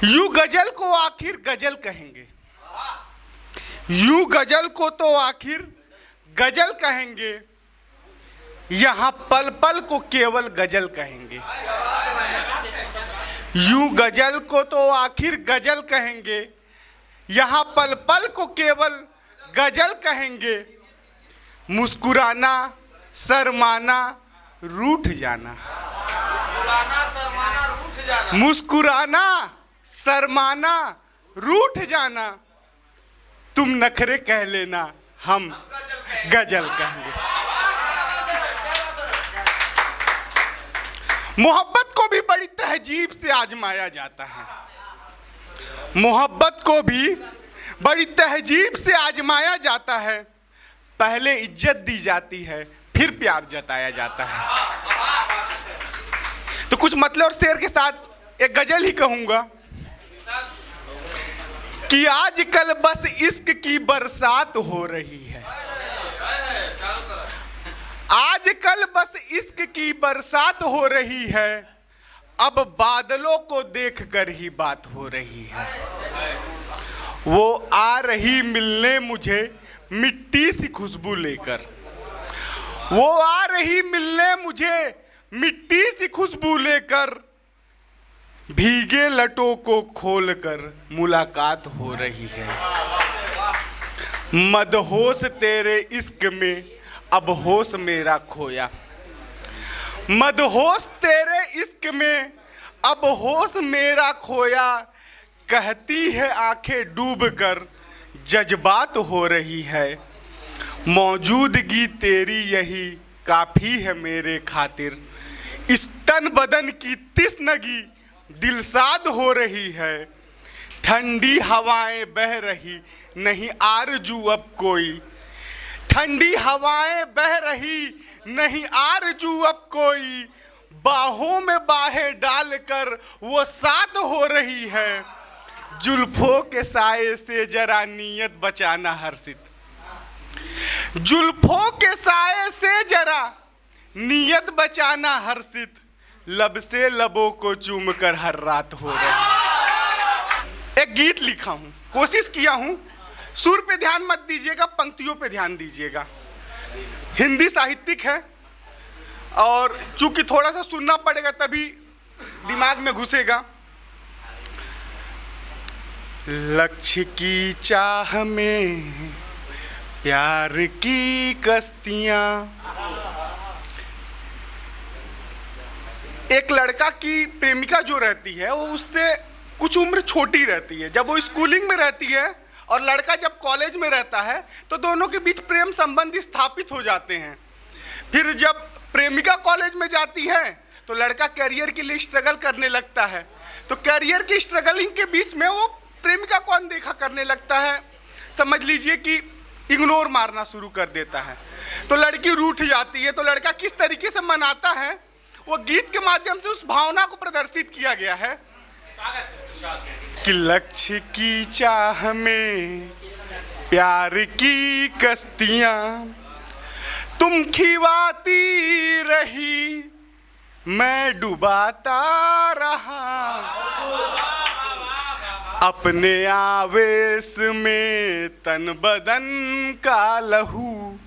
यूं गजल को आखिर गजल कहेंगे, यूं गजल को तो आखिर गजल कहेंगे, यहां पल पल को केवल गजल कहेंगे। यूं गजल को तो आखिर गजल कहेंगे, यहां पल पल को केवल गजल कहेंगे। मुस्कुराना शर्माना रूठ जाना, मुस्कुराना शर्माना रूठ जाना, तुम नखरे कह लेना हम गजल कहेंगे। मोहब्बत को भी बड़ी तहजीब से आजमाया जाता है, मोहब्बत को भी बड़ी तहजीब से आजमाया जाता है। पहले इज्जत दी जाती है, फिर प्यार जताया जाता है। तो कुछ मतलब और शेर के साथ एक गजल ही कहूंगा कि आजकल बस इश्क की बरसात हो रही है, आजकल बस इश्क की बरसात हो रही है, अब बादलों को देखकर ही बात हो रही है। वो आ रही मिलने मुझे मिट्टी सी खुशबू लेकर, वो आ रही मिलने मुझे मिट्टी सी खुशबू लेकर, भीगे लटों को खोलकर मुलाकात हो रही है। मदहोश तेरे इश्क में अब होश मेरा खोया, मदहोश तेरे इश्क में अब होश मेरा खोया, कहती है आंखें डूबकर जज्बात हो रही है। मौजूदगी तेरी यही काफी है मेरे खातिर, इस तन बदन की तिस्नगी दिलसाद हो रही है। ठंडी हवाएं बह रही नहीं आरजू अब कोई, ठंडी हवाएं बह रही नहीं आरजू अब कोई, बाहों में बाहें डालकर वो साथ हो रही है। जुल्फों के साए से जरा नीयत बचाना हर्षित, जुल्फों के साए से जरा नीयत बचाना हर्षित, लब से लबों को चूमकर हर रात हो रही है। एक गीत लिखा हूं, कोशिश किया हूं, सुर पे ध्यान मत दीजिएगा, पंक्तियों पे ध्यान दीजिएगा। हिंदी साहित्यिक है और चूंकि थोड़ा सा सुनना पड़ेगा तभी दिमाग में घुसेगा। लक्ष्य की चाह में प्यार की कश्तियां, एक लड़का की प्रेमिका जो रहती है वो उससे कुछ उम्र छोटी रहती है। जब वो स्कूलिंग में रहती है और लड़का जब कॉलेज में रहता है तो दोनों के बीच प्रेम संबंध स्थापित हो जाते हैं। फिर जब प्रेमिका कॉलेज में जाती है तो लड़का करियर के लिए स्ट्रगल करने लगता है, तो करियर की स्ट्रगलिंग के बीच में वो प्रेमिका को अनदेखा करने लगता है, समझ लीजिए कि इग्नोर मारना शुरू कर देता है। तो लड़की रूठ जाती है, तो लड़का किस तरीके से मनाता है वो गीत के माध्यम से उस भावना को प्रदर्शित किया गया है कि लक्ष्य की चाह में प्यार की कश्तियां तुम खिवाती रही, मैं डुबाता रहा, अपने आवेश में तन बदन का लहू,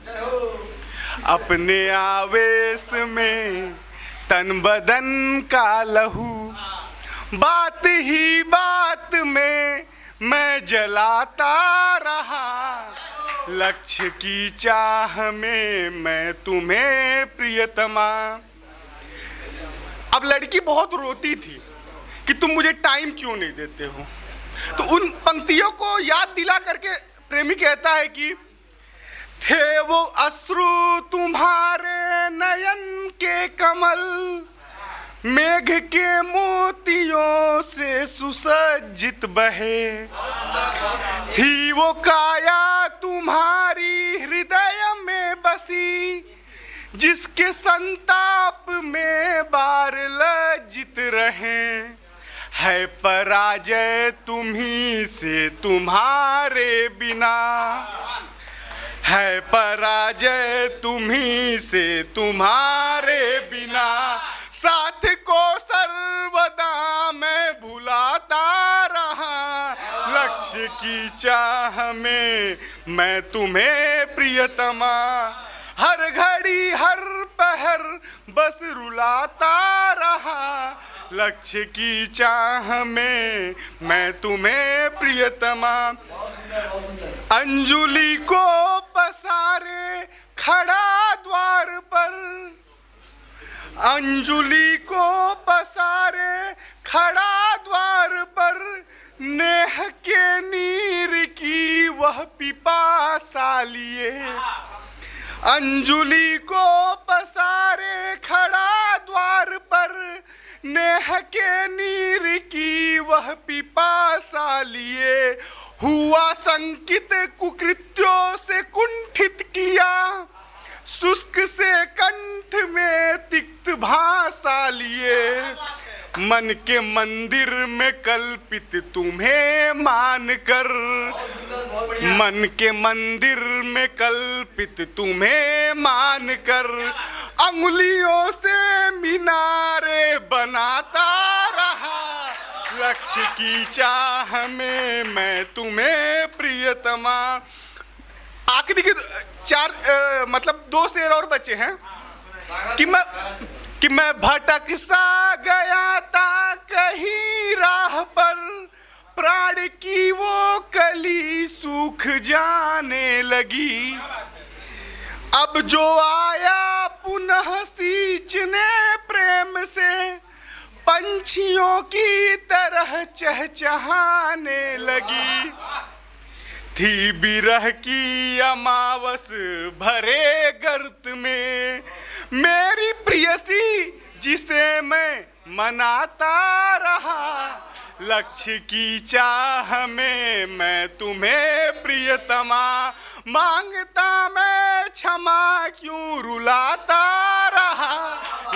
अपने आवेश में तन बदन का लहू, बात ही बात में मैं जलाता रहा, लक्ष्य की चाह में मैं तुम्हें प्रियतमा। अब लड़की बहुत रोती थी कि तुम मुझे टाइम क्यों नहीं देते हो, तो उन पंक्तियों को याद दिला करके प्रेमी कहता है कि थे वो अश्रु तुम्हारे नयन के कमल, मेघ के मोतियों से सुसज्जित बहे, थी वो काया तुम्हारी हृदय में बसी, जिसके संताप में बार लज्जित रहे, है पराजय तुम्ही से तुम्हारे बिना, है पराजय तुम्ही से तुम्हारे बिना, साथ को सर्वदा मैं भुलाता लक्ष्य की चाह में मैं तुम्हें प्रियतमा, हर घड़ी हर पहर बस रुलाता रहा। लक्ष्य की चाह में मैं तुम्हें प्रियतमा, अंजुलि को पसारे खड़ा द्वार पर, अंजुलि को पसारे खड़ा द्वार पर, नेह के नीर की वह पिपासा लिए। अंजुलि को पसारे खड़ा द्वार पर, नेह के नीर की वह पिपासा लिए। हुआ संकित कुकृत्यों से कुंठित किया, शुष्क से कंठ में तिक्त भाषा लिए। मन के मंदिर में कल्पित तुम्हें मानकर, मन के मंदिर में कल्पित तुम्हें मानकर, अंगुलियों से मीनारे बनाता रहा। लक्ष्य की चाह में मैं तुम्हें प्रियतमा। आखिरी के चार मतलब 2 शेर और बचे हैं कि मैं भटक सा गया था कहीं राह पर, प्राण की वो कली सूख जाने लगी। अब जो आया पुनः सींचने प्रेम से, पंछियों की तरह चहचहाने लगी। थी बिरह की अमावस भरे गर्त में, मेरी प्रियसी जिसे मैं मनाता रहा। लक्ष्य की चाह में मैं तुम्हें प्रियतमा, मांगता मैं क्षमा क्यों रुलाता रहा।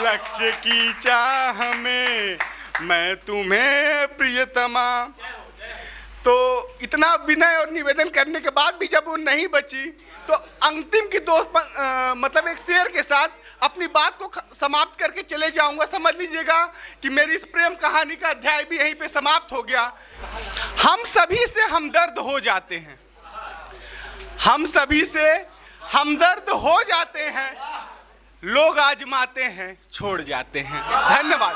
लक्ष्य की चाह में मैं तुम्हें प्रियतमा। तो इतना विनय और निवेदन करने के बाद भी जब वो नहीं बची, तो अंतिम की 2 मतलब एक शेर के साथ अपनी बात को समाप्त करके चले जाऊंगा। समझ लीजिएगा कि मेरी इस प्रेम कहानी का अध्याय भी यहीं पे समाप्त हो गया। हम सभी से हमदर्द हो जाते हैं, हम सभी से हमदर्द हो जाते हैं, लोग आजमाते हैं छोड़ जाते हैं। धन्यवाद।